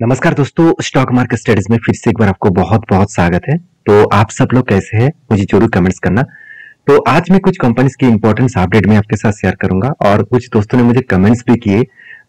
नमस्कार दोस्तों, stock market studies में फिर से एक बार आपको बहुत बहुत स्वागत है। तो आप सब लोग कैसे हैं, मुझे जरूर कमेंट्स करना। तो आज मैं कुछ कंपनीज की इंपॉर्टेंस अपडेट में आपके साथ शेयर करूंगा और कुछ दोस्तों ने मुझे कमेंट्स भी किए।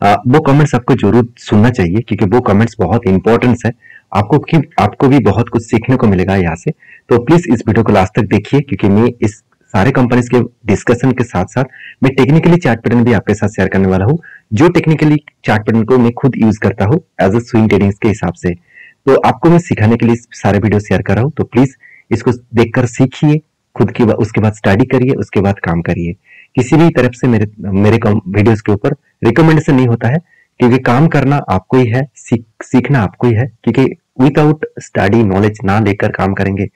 वो कमेंट्स आपको जरूर सुनना चाहिए क्योंकि वो कमेंट्स बहुत इंपॉर्टेंस है। आपको भी बहुत कुछ सीखने को मिलेगा यहाँ से। तो प्लीज इस वीडियो को लास्ट तक देखिए क्योंकि मैं इस सारे कंपनीज के डिस्कशन के साथ साथ मैं टेक्निकली चार्ट पैटर्न भी आपके साथ शेयर करने वाला हूँ, जो टेक्निकली चार्ट पैटर्न को मैं खुद यूज करता हूँ एज अ स्विंग ट्रेडिंग के हिसाब से। तो आपको मैं सिखाने के लिए सारे वीडियो शेयर कर रहा हूँ, तो प्लीज इसको देखकर सीखिए, खुद की उसके बाद स्टडी करिए, उसके बाद काम करिए। किसी भी तरफ से मेरे मेरे वीडियोस के ऊपर रिकमेंडेशन नहीं होता है क्योंकि काम करना आपको ही है, सीखना आपको ही है। क्योंकि विदाउट स्टडी नॉलेज ना लेकर काम करेंगे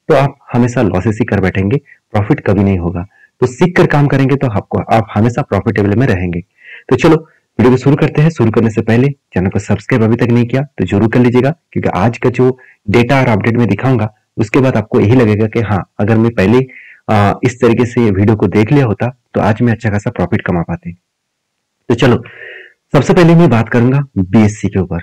तो आप हमेशा लॉसेस ही कर बैठेंगे, प्रॉफिट कभी नहीं होगा। तो सीख कर काम करेंगे तो आप हमेशा प्रॉफिटेबल में रहेंगे। तो चलो वीडियो को शुरू करते हैं। शुरू करने से पहले चैनल को सब्सक्राइब अभी तक नहीं किया तो जरूर कर लीजिएगा क्योंकि आज का जो डेटा और अपडेट में दिखाऊंगा उसके बाद आपको यही लगेगा कि हाँ, अगर मैं पहले इस तरीके से वीडियो को देख लिया होता तो आज मैं अच्छा खासा प्रॉफिट कमा पाते। तो चलो सबसे पहले मैं बात करूंगा बीएससी के ऊपर।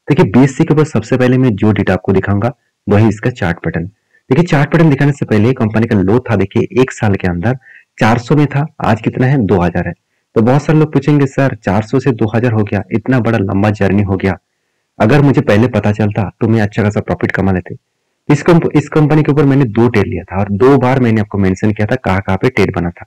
देखिए बीएससी के ऊपर सबसे पहले मैं जो डेटा आपको दिखाऊंगा वही इसका चार्ट पैटर्न। देखिए चार्ट पैटर्न दिखाने से पहले कंपनी का लो था, देखिए एक साल के अंदर 400 में था, आज कितना है 2000 है। तो बहुत सारे लोग पूछेंगे सर 400 से 2000 हो गया, इतना बड़ा लंबा जर्नी हो गया, अगर मुझे पहले पता चलता तो मैं अच्छा खासा प्रॉफिट कमा लेते। इस कंपनी के ऊपर मैंने 2 ट्रेड लिया था और 2 बार मैंने आपको मेंशन किया था कहाँ कहाँ पे ट्रेड बना था।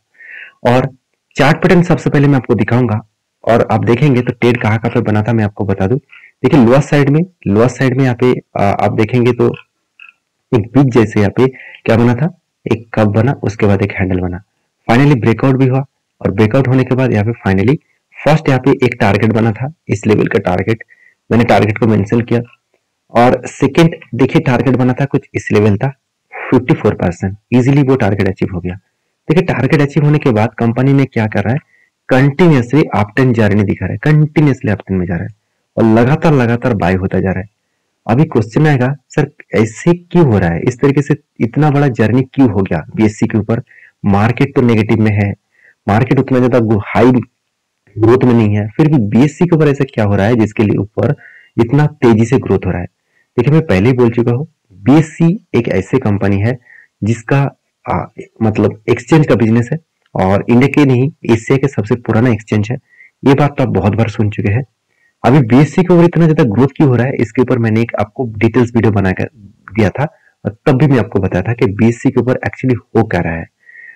और चार्ट पैटर्न सबसे पहले मैं आपको दिखाऊंगा और आप देखेंगे तो ट्रेड कहाँ कहाँ पे बना था मैं आपको बता दूं। देखिए लोअर साइड में यहाँ पे आप देखेंगे तो एक पिक जैसे यहाँ पे क्या बना था, एक कप बना, उसके बाद एक हैंडल बना, फाइनली ब्रेकआउट भी हुआ और ब्रेकआउट होने के बाद यहाँ पे फाइनली फर्स्ट यहाँ पे एक टारगेट बना था, इस लेवल का टारगेट, मैंने टारगेट को मेंशन किया। और सेकंड देखिए टारगेट बना था कुछ इस लेवल था 54%, इजीली वो टारगेट अचीव हो गया। देखिए टारगेट अचीव होने के बाद कंपनी ने क्या कर रहा है, कंटिन्यूसली अपट्रेंड जर्नी दिखा रहा है, कंटिन्यूसली अपट्रेंड में जा रहा है और लगातार लगातार बाय होता जा रहा है। अभी क्वेश्चन आएगा सर ऐसे क्यों हो रहा है, इस तरीके से इतना बड़ा जर्नी क्यों हो गया बीएससी के ऊपर। मार्केट तो नेगेटिव में है, मार्केट उतना ज्यादा हाई ग्रोथ में नहीं है, फिर भी बीएससी के ऊपर ऐसा क्या हो रहा है जिसके लिए ऊपर इतना तेजी से ग्रोथ हो रहा है। देखिए मैं पहले ही बोल चुका हूँ, बीएससी एक ऐसी कंपनी है जिसका मतलब एक्सचेंज का बिजनेस है और इंडिया के नहीं एशिया के सबसे पुराना एक्सचेंज है। ये बात तो आप बहुत बार सुन चुके हैं। अभी बीएससी के ऊपर इतना ज्यादा ग्रोथ क्यों हो रहा है, इसके ऊपर मैंने एक आपको डिटेल्स वीडियो बनाकर दिया था और तब भी मैं आपको बताया था कि बीएससी के ऊपर एक्चुअली हो क्या रहा है।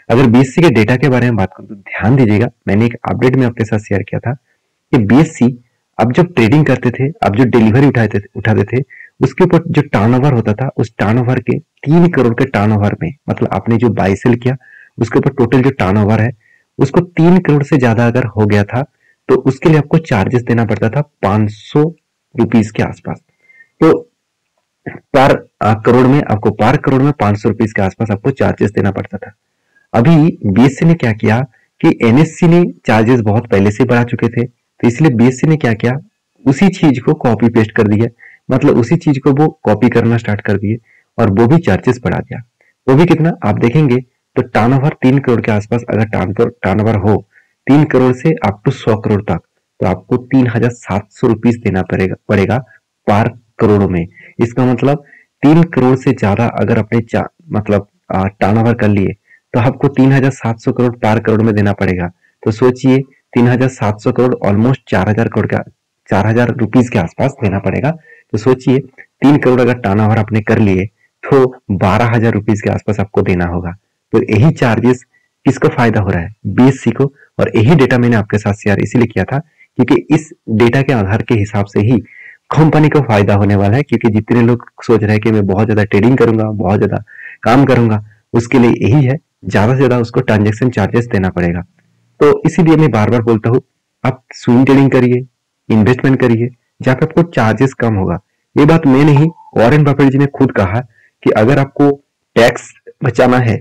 अगर बीएससी के डेटा के बारे में बात करूं तो ध्यान दीजिएगा, मैंने एक अपडेट में आपके साथ शेयर किया था कि बीएससी अब जब ट्रेडिंग करते थे, अब जो डिलीवरी उठाते थे उसके ऊपर जो टर्नओवर होता था, उस टर्नओवर के 3 करोड़ के टर्नओवर में, मतलब आपने जो बाय सेल किया उसके ऊपर टोटल जो टर्नओवर है उसको 3 करोड़ से ज्यादा अगर हो गया था तो उसके लिए आपको चार्जेस देना पड़ता था 500 रुपीज के आसपास। तो पर करोड़ में 500 रुपीज के आसपास आपको चार्जेस देना पड़ता था। अभी बीएससी ने क्या किया कि एनएससी ने चार्जेस बहुत पहले से बढ़ा चुके थे, तो इसलिए बीएससी ने क्या किया, उसी चीज को कॉपी पेस्ट कर दिया, मतलब उसी चीज को वो कॉपी करना स्टार्ट कर दिए और वो भी चार्जेस बढ़ा दिया। वो भी कितना आप देखेंगे तो टर्नओवर 3 करोड़ के आसपास अगर टर्नओवर हो 3 करोड़ से अप टू 100 करोड़ तक, तो आपको 3700 रुपीज देना पड़ेगा पर करोड़ में। इसका मतलब 3 करोड़ से ज्यादा अगर अपने मतलब टर्नओवर कर लिए तो आपको 3700 करोड़ पर करोड़ में देना पड़ेगा। तो सोचिए 3700 करोड़ ऑलमोस्ट 4000 करोड़ का 4000 रुपीज के आसपास देना पड़ेगा। तो सोचिए 3 करोड़ अगर टर्नओवर आपने कर लिए तो 12000 रुपीज के आसपास आपको देना होगा। तो यही चार्जेस किसको फायदा हो रहा है, बीएससी को। और यही डेटा मैंने आपके साथ शेयर इसीलिए किया था क्योंकि इस डेटा के आधार के हिसाब से ही कंपनी को फायदा होने वाला है। क्योंकि जितने लोग सोच रहे हैं कि मैं बहुत ज्यादा ट्रेडिंग करूंगा, बहुत ज्यादा काम करूंगा, उसके लिए यही है, ज्यादा से ज्यादा उसको ट्रांजेक्शन चार्जेस देना पड़ेगा। तो इसीलिए मैं बार बार बोलता हूँ आप स्विंग ट्रेडिंग करिए, इन्वेस्टमेंट करिए जहाँ पे आपको चार्जेस कम होगा। ये बात मैं नहीं, वॉरेन बफेट जी ने खुद कहा कि अगर आपको टैक्स बचाना है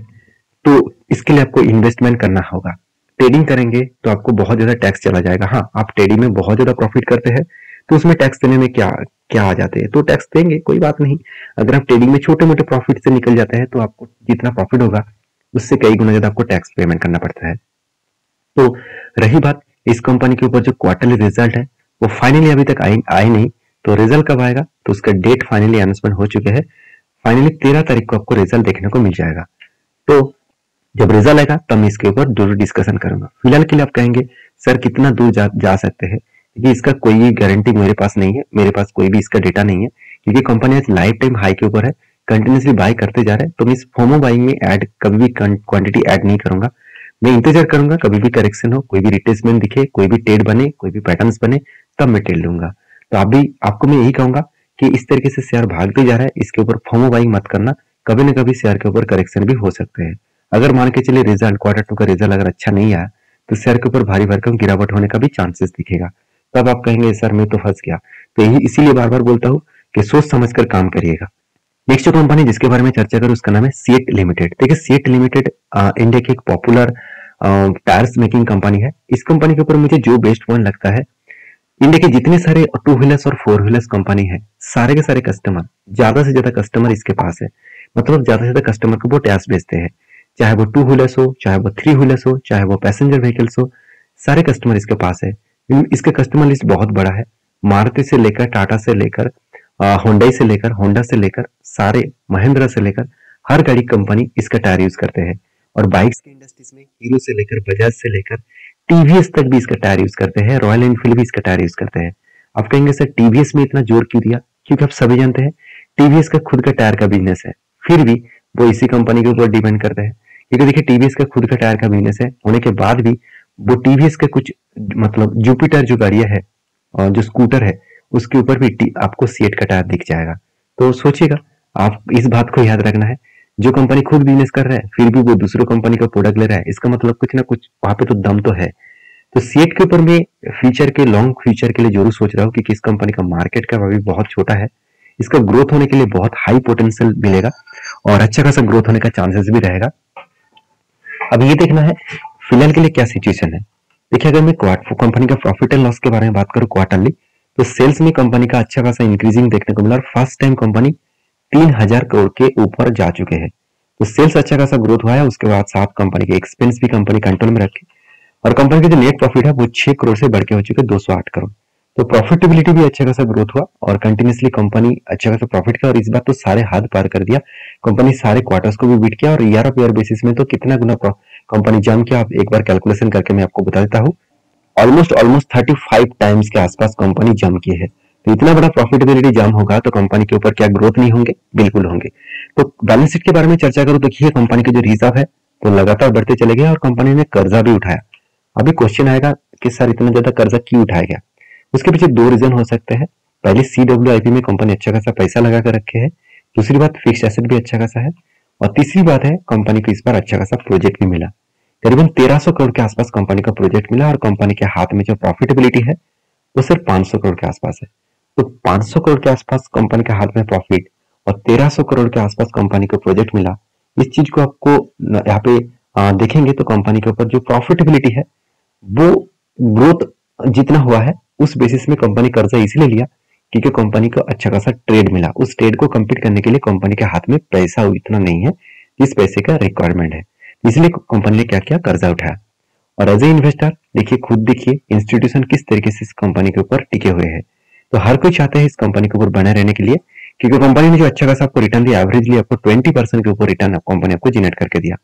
तो इसके लिए आपको इन्वेस्टमेंट करना होगा। ट्रेडिंग करेंगे तो आपको बहुत ज्यादा टैक्स चला जाएगा। हाँ, आप ट्रेडिंग में बहुत ज्यादा प्रॉफिट करते हैं तो उसमें टैक्स देने में क्या क्या आ जाते हैं, तो टैक्स देंगे, कोई बात नहीं। अगर आप ट्रेडिंग में छोटे मोटे प्रॉफिट से निकल जाते हैं तो आपको जितना प्रॉफिट होगा उससे कई गुना ज्यादा आपको टैक्स पेमेंट करना पड़ता है। तो रही बात इस कंपनी के ऊपर जो क्वार्टरली रिजल्ट है वो फाइनली अभी तक आए नहीं, तो रिजल्ट कब आएगा, तो उसका डेट फाइनली अनाउंसमेंट हो चुके हैं। फाइनली 13 तारीख को आपको रिजल्ट देखने को मिल जाएगा। तो जब रिजल्ट आएगा तब मैं इसके ऊपर जरूर डिस्कशन करूंगा। फिलहाल के लिए आप कहेंगे सर कितना दूर जा सकते हैं, क्योंकि इसका कोई गारंटी मेरे पास नहीं है, मेरे पास कोई भी इसका डेटा नहीं है, क्योंकि कंपनी आज लाइफ टाइम हाई के ऊपर है, कंटिन्यूसली बाय करते जा रहे हैं। तो मैं इस फोमो बाइंग में ऐड कभी भी क्वांटिटी ऐड नहीं करूंगा। मैं इंतजार करूंगा कभी भी करेक्शन हो, कोई भी रिट्रेसमेंट दिखे, कोई भी ट्रेड बने, कोई भी पैटर्न्स बने, तब मैं ट्रेड लूंगा। तो आपको मैं यही कहूंगा कि इस तरीके से शेयर भागते जा रहा है, इसके ऊपर फोमो बाइंग मत करना। कभी ना कभी शेयर के ऊपर करेक्शन भी हो सकते हैं। अगर मान के चलिए रिजल्ट Q2 का रिजल्ट अगर अच्छा नहीं आया तो शेयर के ऊपर भारी भरकम गिरावट होने का भी चांसेस दिखेगा। तब आप कहेंगे सर मैं तो फंस गया। तो यही इसीलिए बार बार बोलता हूँ कि सोच समझ कर काम करिएगा। नेक्स्ट जो कंपनी जिसके बारे में चर्चा करूं उसका नाम है सीएट लिमिटेड। देखिए सीएट लिमिटेड इंडिया की एक पॉपुलर टायर्स मेकिंग कंपनी है। इस कंपनी के ऊपर मुझे जो बेस्ट पॉइंट लगता है, इंडिया के जितने सारे 2 व्हीलर्स और 4 व्हीलर्स कंपनी है, सारे के सारे कस्टमर, ज्यादा से ज्यादा कस्टमर इसके पास है। मतलब ज्यादा से ज्यादा कस्टमर को वो टायर्स बेचते हैं, चाहे वो 2 व्हीलर्स हो, चाहे वो 3 व्हीलर्स हो, चाहे वो पैसेंजर व्हीकल्स हो, सारे कस्टमर इसके पास है। इसके कस्टमर लिस्ट बहुत बड़ा है। मारुति से लेकर, टाटा से लेकर, होंडा से लेकर, होंडा से लेकर, सारे महिंद्रा से लेकर हर गाड़ी कंपनी इसका टायर यूज करते हैं। और बाइक्स की इंडस्ट्रीज में हीरो से लेकर, बजाज से लेकर टीवीएस तक भी इसका टायर यूज करते हैं। रॉयल एनफील्ड भी इसका टायर यूज करते हैं। आप कहेंगे सर टीवीएस में इतना जोर क्यों दिया? क्योंकि आप सभी जानते हैं टीवीएस का खुद का टायर का बिजनेस है, फिर भी वो इसी कंपनी के ऊपर डिपेंड करते हैं। क्योंकि देखिए टीवीएस का खुद का टायर का बिजनेस है होने के बाद भी वो टीवीएस के कुछ मतलब जुपिटर जो गाड़ियां है और जो स्कूटर है उसके ऊपर भी आपको सीएट का टायर दिख जाएगा। तो सोचिएगा, आप इस बात को याद रखना है, जो कंपनी खुद बिजनेस कर रहा है फिर भी वो दूसरों कंपनी का प्रोडक्ट ले रहा है, इसका मतलब कुछ ना कुछ वहां पे तो दम तो है। तो सीएट के ऊपर मैं फ्यूचर के लॉन्ग फ्यूचर के लिए जरूर सोच रहा हूँ, क्योंकि इस कंपनी का मार्केट का अभी बहुत छोटा है। इसका ग्रोथ होने के लिए बहुत हाई पोटेंशियल मिलेगा और अच्छा खासा ग्रोथ होने का चांसेस भी रहेगा। अब ये देखना है फिलहाल के लिए क्या सिचुएशन है। देखिए अगर मैं कंपनी का प्रॉफिट एंड लॉस के बारे में बात करूं क्वार्टरली, तो सेल्स में कंपनी का अच्छा खासा इंक्रीजिंग देखने को मिला और फर्स्ट टाइम कंपनी 3000 करोड़ के ऊपर जा चुके हैं। तो सेल्स अच्छा खासा ग्रोथ हुआ है। उसके बाद साथ कंपनी के एक्सपेंस भी कंपनी कंट्रोल में रखे और कंपनी का जो नेट प्रॉफिट है वो 6 करोड़ से बढ़ के हो चुके 208 करोड़। तो प्रॉफिटेबिलिटी भी अच्छा खासा ग्रोथ हुआ और कंटिन्यूसली कंपनी अच्छा खासा प्रॉफिट किया और इस बार तो सारे हाथ पार कर दिया। कंपनी सारे क्वार्टर्स को भी बीट किया और ईयर ऑफ ईयर बेसिस में तो कितना गुना कंपनी जम किया, आप एक बार कैलकुलेशन करके मैं आपको बता देता हूँ। ऑलमोस्ट 35 टाइम्स के आसपास कंपनी जम की है। तो इतना बड़ा प्रॉफिटेबिलिटी जम होगा तो कंपनी के ऊपर क्या ग्रोथ नहीं होंगे? बिल्कुल होंगे। तो बैलेंस शीट के बारे में चर्चा करूं तो देखिए कंपनी के जो रिजर्व है वो लगातार बढ़ते चले गए और कंपनी ने कर्जा भी उठाया। अभी क्वेश्चन आएगा कि सर इतना ज्यादा कर्जा क्यों उठाया गया? उसके पीछे 2 रीजन हो सकते हैं। पहले CWIP में कंपनी अच्छा खासा पैसा लगा कर रखे है, दूसरी बात फिक्स्ड एसेट भी अच्छा खासा है और तीसरी बात है कंपनी को इस बार अच्छा खासा प्रोजेक्ट भी मिला। करीबन 1300 करोड़ के आसपास कंपनी का प्रोजेक्ट मिला और कंपनी के हाथ में जो प्रॉफिटेबिलिटी है वो सिर्फ 500 करोड़ के आसपास है। तो 500 करोड़ के आसपास कंपनी के हाथ में प्रॉफिट और 1300 करोड़ के आसपास कंपनी को प्रोजेक्ट मिला। इस चीज को आपको यहाँ पे देखेंगे तो कंपनी के ऊपर जो प्रॉफिटेबिलिटी है वो ग्रोथ जितना हुआ है उस बेसिस में कंपनी कर्जा इसलिए लिया क्योंकि कंपनी को अच्छा खासा ट्रेड मिला। उस ट्रेड को कंप्लीट करने के लिए कंपनी के हाथ में पैसा इतना नहीं है जिस पैसे का रिक्वायरमेंट है, इसलिए कंपनी ने क्या किया? कर्जा उठाया। और एज ए इन्वेस्टर देखिए, खुद देखिए इंस्टीट्यूशन किस तरीके से इस कंपनी के ऊपर टिके हुए हैं। तो हर कोई चाहता है इस कंपनी के ऊपर बने रहने के लिए, क्योंकि कंपनी ने जो अच्छा खासा आपको रिटर्न दिया, एवरेजली आपको 20% के ऊपर रिटर्न कंपनी आपको जनरेट करके दिया।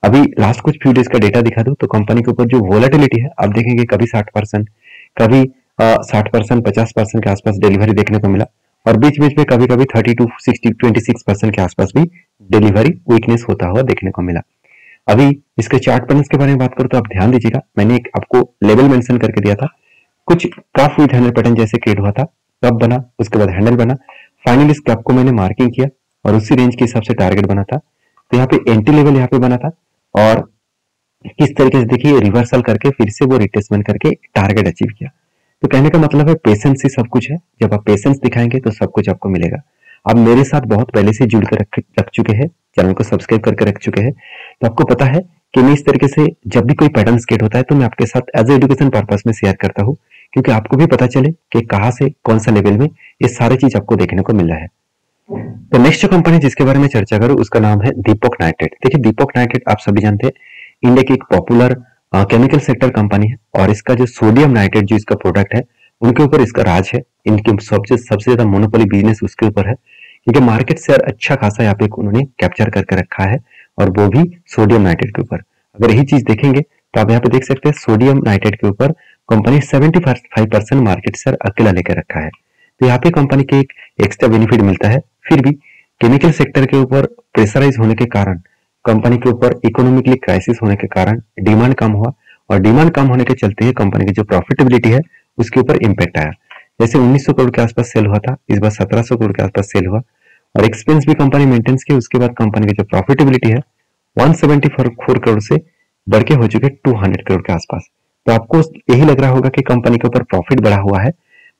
अभी लास्ट कुछ फ्यू डेज का डेटा दिखा दूं तो कंपनी के ऊपर जो वोलेटिलिटी है आप देखेंगे कभी 60%, कभी 60%, 50% के आसपास डिलीवरी देखने को मिला और बीच बीच में कभी कभी 30 to 60, 26% के आसपास भी डिलीवरी वीकनेस होता हुआ देखने को मिला। अभी इसके चार्ट पैटर्न्स के बारे में बात करूं तो आप ध्यान दीजिएगा, मैंने एक आपको लेवल मेंशन करके दिया था। कुछ कफ विद हैंडल पैटर्न जैसे क्रिएट हुआ था, कप बना, उसके बाद हैंडल बना, फाइनली इस कप को मैंने मार्किंग किया और उसी रेंज के हिसाब से टारगेट बना था। तो यहाँ पे एंट्री लेवल यहाँ पे बना था और किस तरीके से देखिए रिवर्सल करके फिर से वो रिट्रेसमेंट करके टारगेट अचीव किया। तो कहने का मतलब है पेशेंस ही सब कुछ है। जब आप पेशेंस दिखाएंगे तो सब कुछ आपको मिलेगा। आप मेरे साथ बहुत पहले से जुड़ कर रख चुके हैं, चैनल को सब्सक्राइब करके रख चुके हैं, तो आपको पता है कि मैं इस तरीके से जब भी कोई पैटर्न स्केट होता है तो मैं आपके साथ एज एजुकेशन पर्पस में शेयर करता हूँ, क्योंकि आपको भी पता चले कि कहाँ से कौन सा लेवल में ये सारी चीज आपको देखने को मिल रहा है। तो नेक्स्ट जो कंपनी जिसके बारे में चर्चा करूं उसका नाम है दीपक नाइट्रेट। देखिए दीपक नाइट्रेट आप सभी जानते हैं इंडिया की एक पॉपुलर केमिकल सेक्टर कंपनी है और इसका जो सोडियम नाइट्रेट जो इसका प्रोडक्ट है उनके ऊपर इसका राज है। इनके सबसे ज्यादा मोनोपोली बिजनेस उसके ऊपर है, क्योंकि मार्केट शेयर अच्छा खासा यहाँ पे उन्होंने कैप्चर करके रखा है, और वो भी सोडियम नाइट्रेट के ऊपर। अगर यही चीज देखेंगे तो आप यहाँ पे देख सकते हैं सोडियम नाइट्रेट के ऊपर कंपनी 75% मार्केट शेयर अकेला लेकर रखा है। तो यहाँ पे कंपनी के एक एक्स्ट्रा बेनिफिट मिलता है। फिर भी केमिकल सेक्टर के ऊपर प्रेशराइज होने के कारण, कंपनी के ऊपर इकोनॉमिकली क्राइसिस होने के कारण डिमांड कम हुआ, और डिमांड कम होने के चलते ही कंपनी की जो प्रॉफिटेबिलिटी है उसके ऊपर इम्पैक्ट आया। जैसे 1900 करोड़ के आसपास सेल हुआ था, इस बार 1700 करोड़ के आसपास सेल हुआ, और एक्सपेंस भी कंपनी मेंटेन्स की। उसके बाद कंपनी की जो प्रॉफिटेबिलिटी है 174 करोड़ से बढ़ के हो चुके 200 करोड़ के आसपास। तो आपको यही लग रहा होगा कि कंपनी के ऊपर प्रॉफिट बढ़ा हुआ है।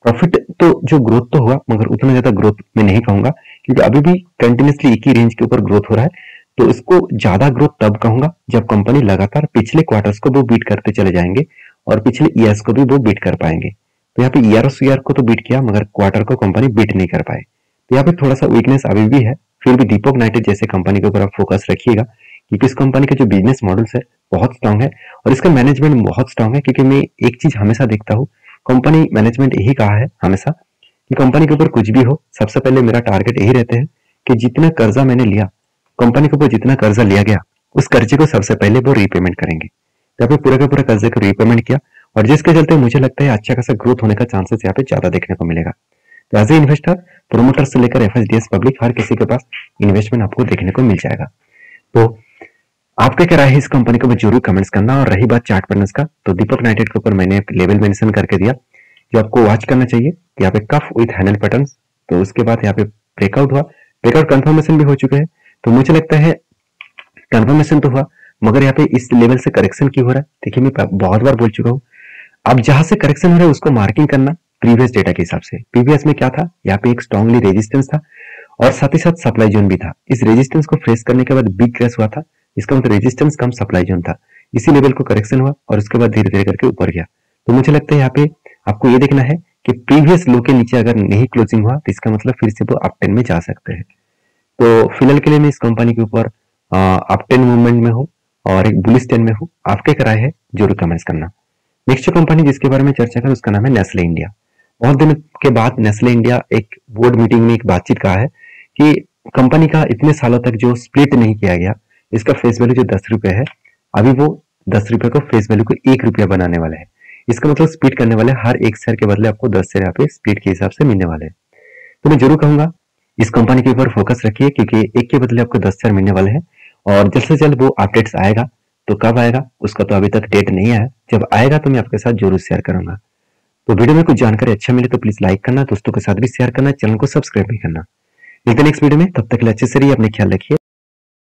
प्रॉफिट तो जो ग्रोथ तो हुआ, मगर उतना ज्यादा ग्रोथ मैं नहीं कहूंगा, क्योंकि अभी भी कंटिन्यूसली एक ही रेंज के ऊपर ग्रोथ हो रहा है। तो इसको ज्यादा ग्रोथ तब कहूंगा जब कंपनी लगातार पिछले क्वार्टर्स को वो बीट करते चले जाएंगे, और पिछले ईयर्स को भी वो बीट कर पाएंगे। तो यहाँ पे ईयर को तो बीट किया, मगर क्वार्टर को कंपनी बीट नहीं कर पाए। तो यहाँ पे थोड़ा सा वीकनेस अभी भी है। फिर भी दीपक नाइट्रेट जैसे कंपनी के ऊपर आप फोकस रखिएगा, क्योंकि इस कंपनी का जो बिजनेस मॉडल्स है बहुत स्ट्रांग है, और इसका मैनेजमेंट बहुत स्ट्रांग है। क्योंकि मैं एक चीज हमेशा देखता हूँ, कंपनी मैनेजमेंट यही कहा है हमेशा कि कंपनी के ऊपर कुछ भी हो, सबसे पहले मेरा टारगेट यही रहता है कि जितना कर्जा मैंने लिया, कंपनी के ऊपर जितना कर्जा लिया गया, उस कर्जे को सबसे पहले वो रीपेमेंट करेंगे। यहाँ पे पूरा का पूरा कर्जे को रीपेमेंट किया, और जिसके चलते मुझे लगता है अच्छा खासा ग्रोथ होने का चांसेस यहाँ पे ज्यादा देखने को मिलेगा। तो एज ए इन्वेस्टर, प्रोमोटर से लेकर एफएसडीएस पब्लिक, हर किसी के पास इन्वेस्टमेंट आपको देखने को मिल जाएगा। तो आपका क्या राय है इस कंपनी के ऊपर जरूर कमेंट्स करना। और रही बात चार्ट पैटर्न्स का, तो दीपक नाइट्रेट के ऊपर मैंने एक लेवल मेंशन करके दिया जो आपको वॉच करना चाहिए। यहाँ पे कफ विथ हैंडल पैटर्न्स, तो उसके बाद यहाँ पे ब्रेकआउट हुआ, ब्रेकआउट कंफर्मेशन भी हो चुके हैं। तो मुझे लगता है कंफर्मेशन तो हुआ, मगर यहाँ पे इस लेवल से करेक्शन क्यों हो रहा है? देखिए मैं बहुत बार बोल चुका हूँ, अब जहां से करेक्शन हो रहा है उसको मार्किंग करना प्रीवियस डेटा के हिसाब से। प्रीवियस में क्या था, यहाँ पे एक स्ट्रांगली रेजिस्टेंस था, और साथ ही साथ सप्लाई जोन भी था। इस रेजिस्टेंस को फेस करने के बाद बिग क्रैश हुआ था, इसका मतलब रेजिस्टेंस कम सप्लाई जोन था। इसी लेवल को करेक्शन हुआ, और उसके बाद धीरे धीरे करके ऊपर गया। तो मुझे लगता है यहाँ पे आपको ये देखना है कि प्रीवियस लो के नीचे अगर नहीं क्लोजिंग हुआ, तो इसका मतलब फिर से वो अप टेन में जा सकते हैं। तो फिलहाल के लिए मैं इस कंपनी के ऊपर अप टेन मूवमेंट में हूँ, और एक बुलिश टेन में हूँ। आपके क्या राय है जरूर कमेंट्स करना। नेक्स्ट कंपनी जिसके बारे में चर्चा करें उसका नाम है नेस्ले इंडिया। बहुत दिन के बाद नेस्ले इंडिया एक बोर्ड मीटिंग में एक बातचीत कहा है कि कंपनी का इतने सालों तक जो स्प्लिट नहीं किया गया, इसका फेस वैल्यू जो 10 रुपए है, अभी वो 10 रुपए को फेस वैल्यू को 1 रुपया बनाने वाले हैं। इसका मतलब स्प्लिट करने वाले हर एक शेयर के बदले आपको 10 शेयर यहाँ पे स्प्लिट के हिसाब से मिलने वाले हैं। तो मैं जरूर कहूंगा इस कंपनी के ऊपर फोकस रखिए, क्योंकि एक के बदले आपको 10 शेयर मिलने वाले हैं, और जल्द से जल्द वो अपडेट्स आएगा। तो कब आएगा उसका तो अभी तक डेट नहीं आया, जब आएगा तो मैं आपके साथ जरूर शेयर करूंगा। तो वीडियो में कुछ जानकारी अच्छा मिले तो प्लीज लाइक करना, दोस्तों के साथ भी शेयर करना, चैनल को सब्सक्राइब भी करना। मिलते हैं नेक्स्ट वीडियो में, तब तक के लिए अच्छे से रहिए, अपने ख्याल रखिए।